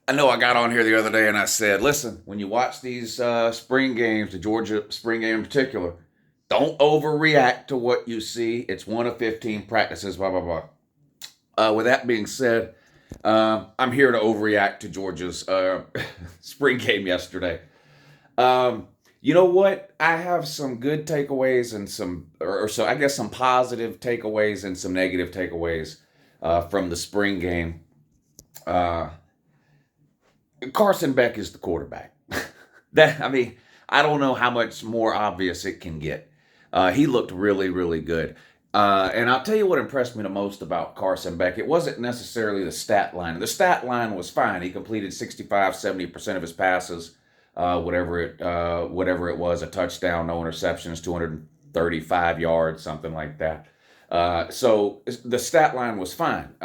I know I got on here the other day and I said, listen, when you watch these spring games, the Georgia spring game in particular, don't overreact to what you see. It's one of 15 practices, blah, blah, blah. With that being said, I'm here to overreact to Georgia's spring game yesterday. You know what? I have some good takeaways and so I guess some positive takeaways and some negative takeaways from the spring game. Uh, Carson Beck is the quarterback. I mean, I don't know how much more obvious it can get. He looked really, really good. And I'll tell you what impressed me the most about Carson Beck. It wasn't necessarily the stat line. The stat line was fine. He completed 65, 70% of his passes, whatever it was, a touchdown, no interceptions, 235 yards, something like that. So the stat line was fine.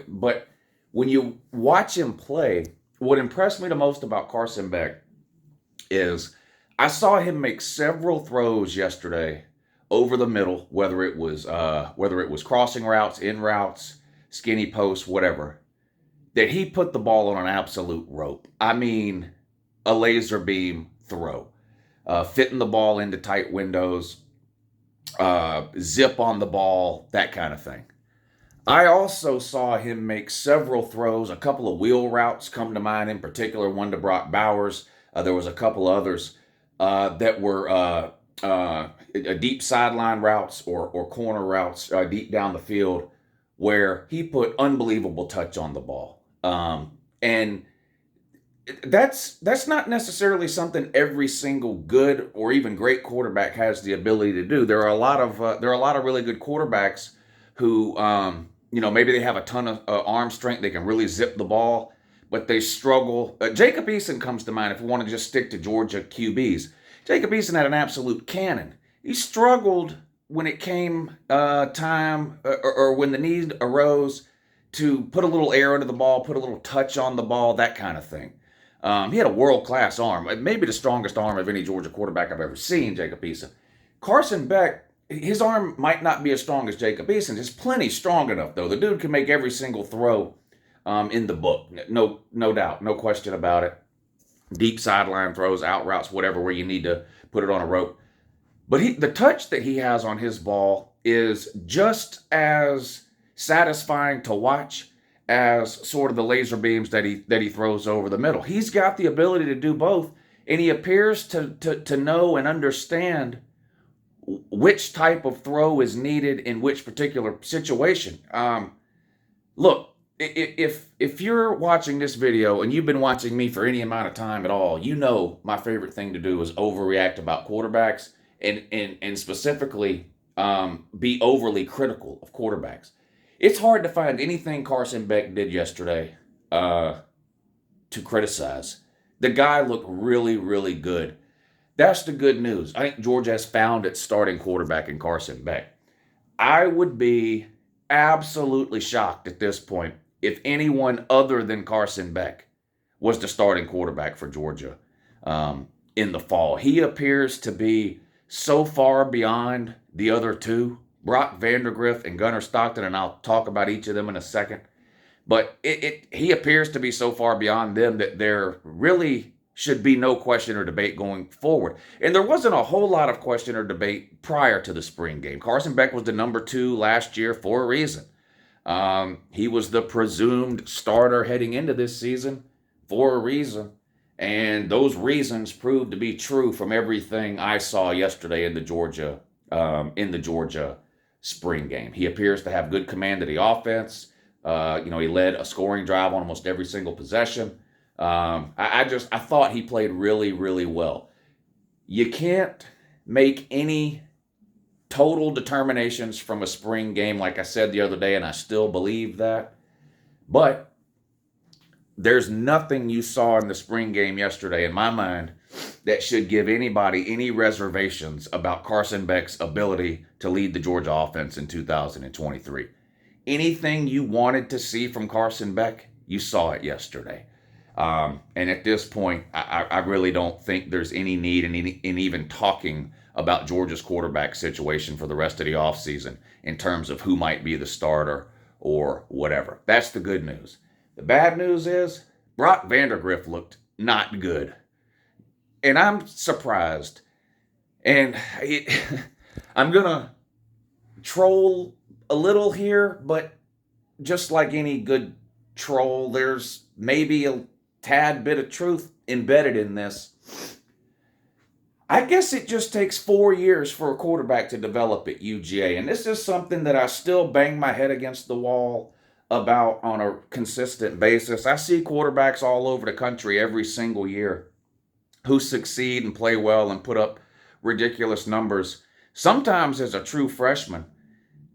But when you watch him play, what impressed me the most about Carson Beck is I saw him make several throws yesterday over the middle, whether it was crossing routes, in routes, skinny posts, whatever, that he put the ball on an absolute rope. I mean, a laser beam throw, fitting the ball into tight windows, zip on the ball, that kind of thing. I also saw him make several throws. A couple of wheel routes come to mind in particular, one to Brock Bowers. There was a couple others that were deep sideline routes or corner routes deep down the field where he put unbelievable touch on the ball. And that's not necessarily something every single good or even great quarterback has the ability to do. There are a lot of really good quarterbacks who maybe they have a ton of arm strength. They can really zip the ball, but they struggle. Jacob Eason comes to mind if we want to just stick to Georgia QBs. Jacob Eason had an absolute cannon. He struggled when it came time or when the need arose to put a little air under the ball, put a little touch on the ball, that kind of thing. He had a world-class arm, maybe the strongest arm of any Georgia quarterback I've ever seen, Jacob Eason. Carson Beck, his arm might not be as strong as Jacob Eason's. It's plenty strong enough, though. The dude can make every single throw in the book. No doubt, no question about it. Deep sideline throws, out routes, whatever, where you need to put it on a rope. But the touch that he has on his ball is just as satisfying to watch as sort of the laser beams that he throws over the middle. He's got the ability to do both, and he appears to know and understand which type of throw is needed in which particular situation. Look, if you're watching this video and you've been watching me for any amount of time at all, you know my favorite thing to do is overreact about quarterbacks and specifically be overly critical of quarterbacks. It's hard to find anything Carson Beck did yesterday to criticize. The guy looked really, really good. That's the good news. I think Georgia has found its starting quarterback in Carson Beck. I would be absolutely shocked at this point if anyone other than Carson Beck was the starting quarterback for Georgia in the fall. He appears to be so far beyond the other two, Brock Vandergriff and Gunnar Stockton, and I'll talk about each of them in a second. But he appears to be so far beyond them that there really should be no question or debate going forward. And there wasn't a whole lot of question or debate prior to the spring game. Carson Beck was the number 2 last year for a reason. He was the presumed starter heading into this season for a reason. And those reasons proved to be true from everything I saw yesterday in the Georgia spring game. He appears to have good command of the offense. He led a scoring drive on almost every single possession. I thought he played really, really well. You can't make any total determinations from a spring game, like I said the other day, and I still believe that. But there's nothing you saw in the spring game yesterday, in my mind, that should give anybody any reservations about Carson Beck's ability to lead the Georgia offense in 2023. Anything you wanted to see from Carson Beck, you saw it yesterday. And at this point, I really don't think there's any need in even talking about Georgia's quarterback situation for the rest of the offseason in terms of who might be the starter or whatever. That's the good news. The bad news is Brock Vandergriff looked not good. And I'm surprised. And I'm going to troll a little here, but just like any good troll, there's maybe a tad bit of truth embedded in this. I guess it just takes 4 years for a quarterback to develop at UGA. And this is something that I still bang my head against the wall about on a consistent basis. I see quarterbacks all over the country every single year who succeed and play well and put up ridiculous numbers, sometimes as a true freshman,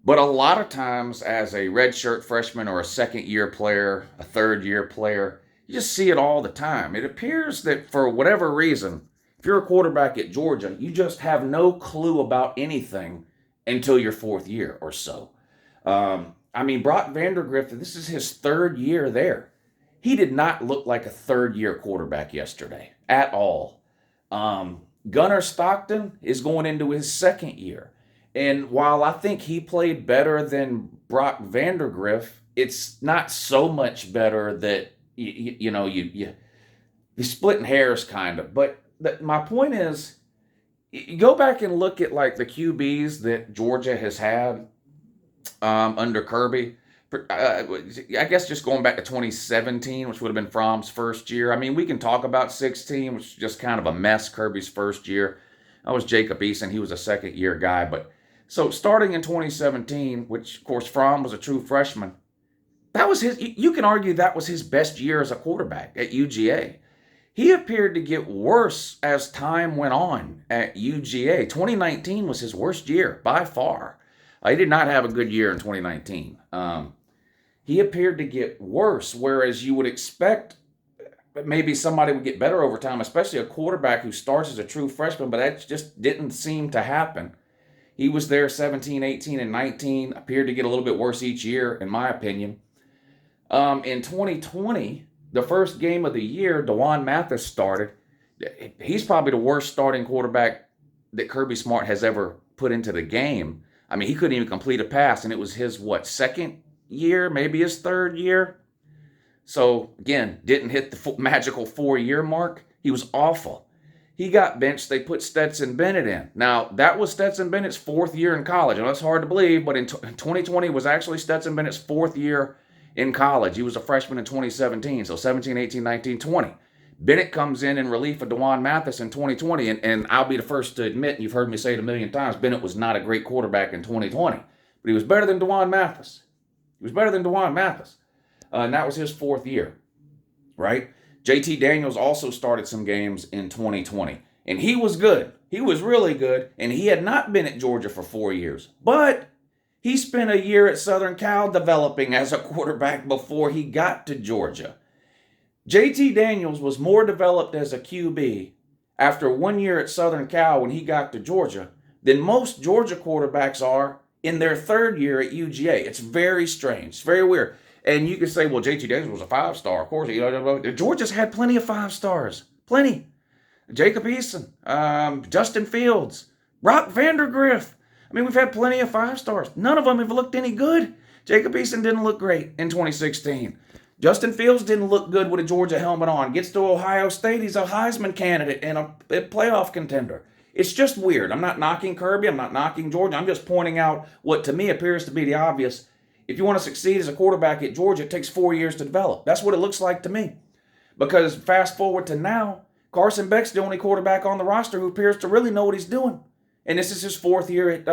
but a lot of times as a redshirt freshman or a second-year player, a third-year player. You just see it all the time. It appears that for whatever reason, if you're a quarterback at Georgia, you just have no clue about anything until your fourth year or so. Brock Vandergriff, this is his third year there. He did not look like a third-year quarterback yesterday at all. Gunnar Stockton is going into his second year. And while I think he played better than Brock Vandergriff, it's not so much better that, you're splitting hairs kind of. But my point is, you go back and look at like the QBs that Georgia has had under Kirby. I guess just going back to 2017, which would have been Fromm's first year. I mean, we can talk about 16, which is just kind of a mess, Kirby's first year. That was Jacob Eason. He was a second-year guy. But so starting in 2017, which, of course, Fromm was a true freshman, that was you can argue that was his best year as a quarterback at UGA. He appeared to get worse as time went on at UGA. 2019 was his worst year by far. He did not have a good year in 2019. He appeared to get worse, whereas you would expect maybe somebody would get better over time, especially a quarterback who starts as a true freshman, but that just didn't seem to happen. He was there 17, 18, and 19, appeared to get a little bit worse each year, in my opinion. In 2020, the first game of the year, DeJuan Mathis started. He's probably the worst starting quarterback that Kirby Smart has ever put into the game. I mean, he couldn't even complete a pass, and it was his, second year, maybe his third year? So, again, didn't hit the magical 4-year mark. He was awful. He got benched. They put Stetson Bennett in. Now, that was Stetson Bennett's fourth year in college. And that's hard to believe, but in 2020 was actually Stetson Bennett's fourth year in college. He was a freshman in 2017, so 17, 18, 19, 20. Bennett comes in relief of DeJuan Mathis in 2020, and I'll be the first to admit, and you've heard me say it a million times, Bennett was not a great quarterback in 2020, but he was better than DeJuan Mathis. And that was his fourth year, right? JT Daniels also started some games in 2020, and he was good. He was really good, and he had not been at Georgia for 4 years, but he spent a year at Southern Cal developing as a quarterback before he got to Georgia. JT Daniels was more developed as a QB after 1 year at Southern Cal when he got to Georgia than most Georgia quarterbacks are in their third year at UGA. It's very strange. It's very weird. And you can say, well, JT Daniels was a 5-star. Of course, Georgia's had plenty of 5-stars. Plenty. Jacob Eason, Justin Fields, Brock Vandergriff. I mean, we've had plenty of 5-stars. None of them have looked any good. Jacob Eason didn't look great in 2016. Justin Fields didn't look good with a Georgia helmet on. Gets to Ohio State, he's a Heisman candidate and a playoff contender. It's just weird. I'm not knocking Kirby. I'm not knocking Georgia. I'm just pointing out what to me appears to be the obvious. If you want to succeed as a quarterback at Georgia, it takes 4 years to develop. That's what it looks like to me. Because fast forward to now, Carson Beck's the only quarterback on the roster who appears to really know what he's doing. And this is his fourth year at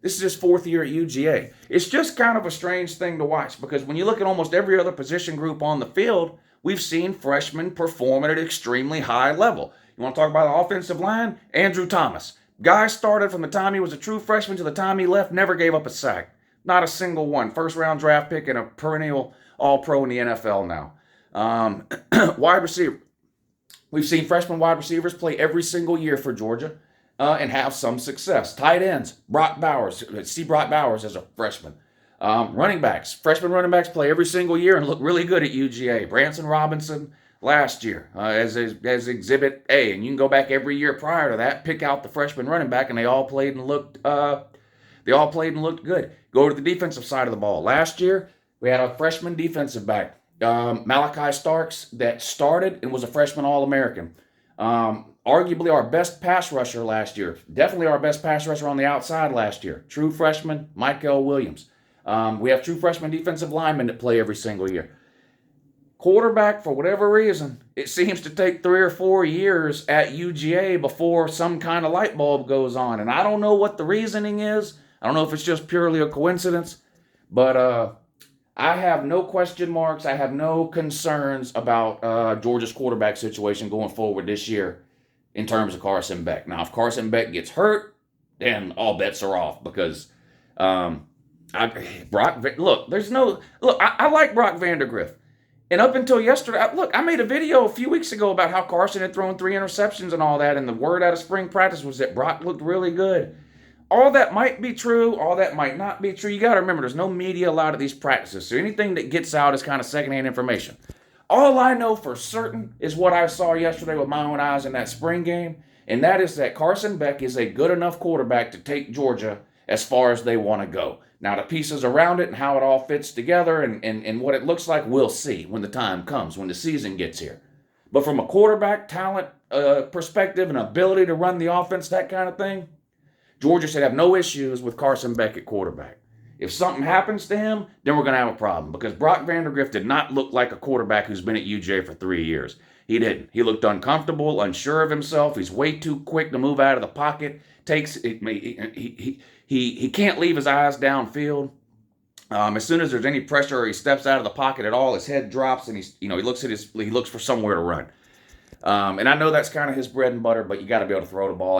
UGA. It's just kind of a strange thing to watch because when you look at almost every other position group on the field, we've seen freshmen perform at an extremely high level. You want to talk about the offensive line? Andrew Thomas. Guy started from the time he was a true freshman to the time he left, never gave up a sack. Not a single one. First-round draft pick and a perennial all-pro in the NFL now. Wide receiver. We've seen freshman wide receivers play every single year for Georgia and have some success. Tight ends. Brock Bowers. See Brock Bowers as a freshman. Running backs. Freshman running backs play every single year and look really good at UGA. Branson Robinson last year as Exhibit A. And you can go back every year prior to that, pick out the freshman running back, and they all played and looked good. Go to the defensive side of the ball. Last year, we had a freshman defensive back Malachi Starks that started and was a freshman All-American. Arguably our best pass rusher last year. Definitely our best pass rusher on the outside last year. True freshman, Michael Williams. We have true freshman defensive linemen that play every single year. Quarterback, for whatever reason, it seems to take 3 or 4 years at UGA before some kind of light bulb goes on. And I don't know what the reasoning is. I don't know if it's just purely a coincidence. But I have no question marks. I have no concerns about Georgia's quarterback situation going forward this year in terms of Carson Beck. Now, if Carson Beck gets hurt, then all bets are off because I like Brock Vandergriff. And up until yesterday, I made a video a few weeks ago about how Carson had thrown 3 interceptions and all that, and the word out of spring practice was that Brock looked really good. All that might be true, all that might not be true. You got to remember, there's no media allowed at these practices, so anything that gets out is kind of secondhand information. All I know for certain is what I saw yesterday with my own eyes in that spring game, and that is that Carson Beck is a good enough quarterback to take Georgia as far as they want to go. Now, the pieces around it and how it all fits together and what it looks like, we'll see when the time comes, when the season gets here. But from a quarterback talent perspective and ability to run the offense, that kind of thing, Georgia should have no issues with Carson Beck at quarterback. If something happens to him, then we're going to have a problem because Brock Vandergriff did not look like a quarterback who's been at UJ for 3 years. He didn't. He looked uncomfortable, unsure of himself. He's way too quick to move out of the pocket. He can't leave his eyes downfield. As soon as there's any pressure or he steps out of the pocket at all, his head drops and he looks for somewhere to run. And I know that's kind of his bread and butter, but you got to be able to throw the ball.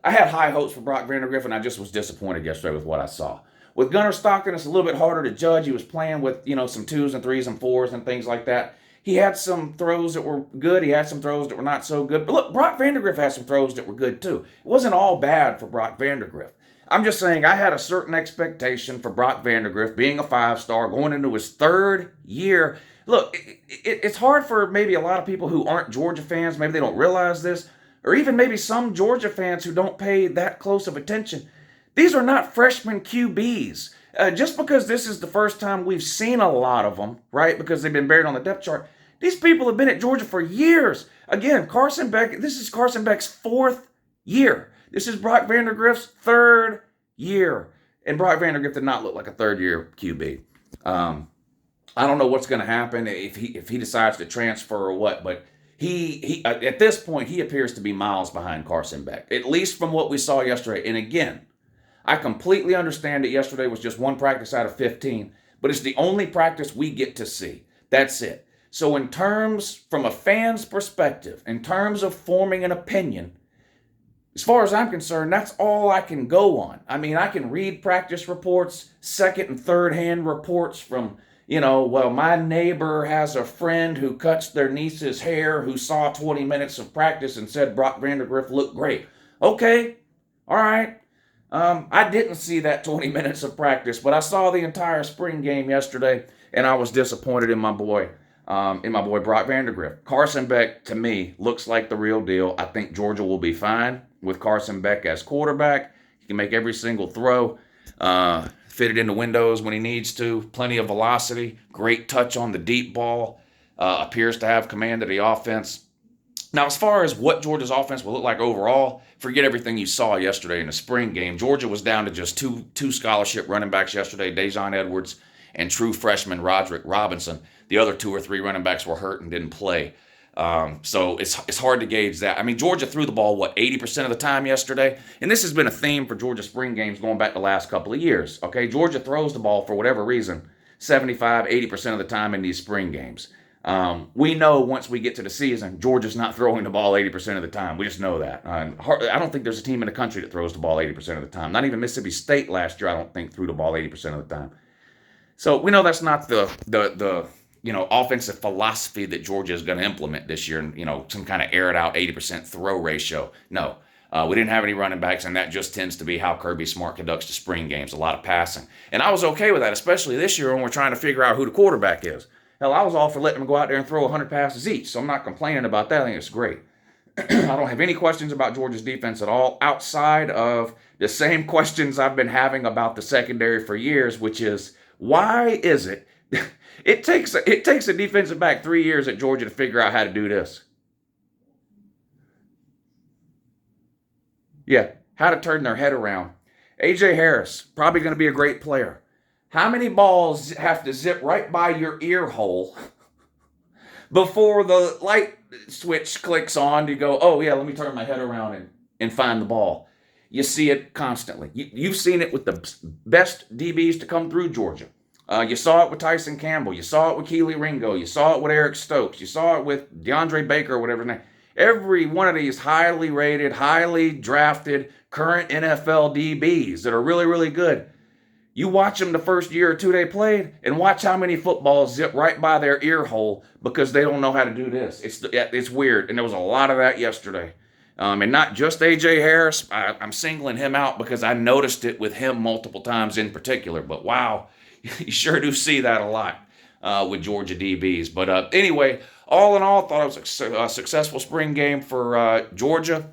I had high hopes for Brock Vandergriff, and I just was disappointed yesterday with what I saw. With Gunnar Stockton, it's a little bit harder to judge. He was playing with, some 2s and 3s and 4s and things like that. He had some throws that were good. He had some throws that were not so good. But look, Brock Vandergriff had some throws that were good too. It wasn't all bad for Brock Vandergriff. I'm just saying I had a certain expectation for Brock Vandergriff being a 5-star going into his 3rd year. Look, it's hard for maybe a lot of people who aren't Georgia fans. Maybe they don't realize this. Or even maybe some Georgia fans who don't pay that close of attention. These are not freshman QBs. Just because this is the first time we've seen a lot of them, right, because they've been buried on the depth chart, these people have been at Georgia for years. Again, Carson Beck, this is Carson Beck's 4th year. This is Brock Vandergriff's 3rd year. And Brock Vandergriff did not look like a 3rd-year QB. I don't know what's going to happen if he decides to transfer or what, but he at this point, he appears to be miles behind Carson Beck, at least from what we saw yesterday. And again, I completely understand that yesterday was just 1 practice out of 15, but it's the only practice we get to see. That's it. So in terms, from a fan's perspective, in terms of forming an opinion, as far as I'm concerned, that's all I can go on. I mean, I can read practice reports, 2nd and 3rd hand reports from, my neighbor has a friend who cuts their niece's hair who saw 20 minutes of practice and said Brock Vandergriff looked great. Okay, all right. I didn't see that 20 minutes of practice, but I saw the entire spring game yesterday, and I was disappointed in my boy Brock Vandergriff. Carson Beck, to me, looks like the real deal. I think Georgia will be fine with Carson Beck as quarterback. He can make every single throw, fit it into windows when he needs to, plenty of velocity, great touch on the deep ball, appears to have command of the offense. Now, as far as what Georgia's offense will look like overall, forget everything you saw yesterday in the spring game. Georgia was down to just two scholarship running backs yesterday, Dejon Edwards and true freshman Roderick Robinson. The other 2 or 3 running backs were hurt and didn't play. So it's hard to gauge that. I mean, Georgia threw the ball, 80% of the time yesterday? And this has been a theme for Georgia spring games going back the last couple of years. Okay, Georgia throws the ball for whatever reason 75, 80% of the time in these spring games. We know once we get to the season, Georgia's not throwing the ball 80% of the time. We just know that. I don't think there's a team in the country that throws the ball 80% of the time. Not even Mississippi State last year, I don't think, threw the ball 80% of the time. So we know that's not the offensive philosophy that Georgia is going to implement this year, and, some kind of aired out 80% throw ratio. No, we didn't have any running backs, and that just tends to be how Kirby Smart conducts the spring games, a lot of passing. And I was okay with that, especially this year when we're trying to figure out who the quarterback is. Hell, I was all for letting them go out there and throw 100 passes each, so I'm not complaining about that. I think it's great. I don't have any questions about Georgia's defense at all, outside of the same questions I've been having about the secondary for years, which is, why is it It takes a defensive back 3 years at Georgia to figure out how to do this. Yeah, how to turn their head around. A.J. Harris, probably going to be a great player. How many balls have to zip right by your ear hole before the light switch clicks on to go, oh, yeah, let me turn my head around and find the ball? You see it constantly. You've seen it with the best DBs to come through Georgia. You saw it with Tyson Campbell. You saw it with Keely Ringo. You saw it with Eric Stokes. You saw it with DeAndre Baker or whatever his name. Every one of these highly rated, highly drafted, current NFL DBs that are really, really good. You watch them the first year or two they played, and watch how many footballs zip right by their ear hole because they don't know how to do this. It's weird, and there was a lot of that yesterday. And not just A.J. Harris. I'm singling him out because I noticed it with him multiple times in particular. But wow, you sure do see that a lot with Georgia DBs. But anyway, all in all, thought it was a successful spring game for Georgia.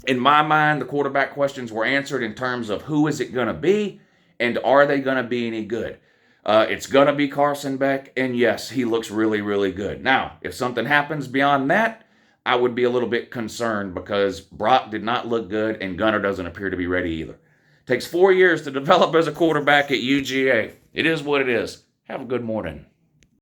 In my mind, the quarterback questions were answered in terms of who is it going to be and are they going to be any good. It's going to be Carson Beck, and yes, he looks really, really good. Now, if something happens beyond that, I would be a little bit concerned because Brock did not look good and Gunnar doesn't appear to be ready either. Takes 4 years to develop as a quarterback at UGA. It is what it is. Have a good morning.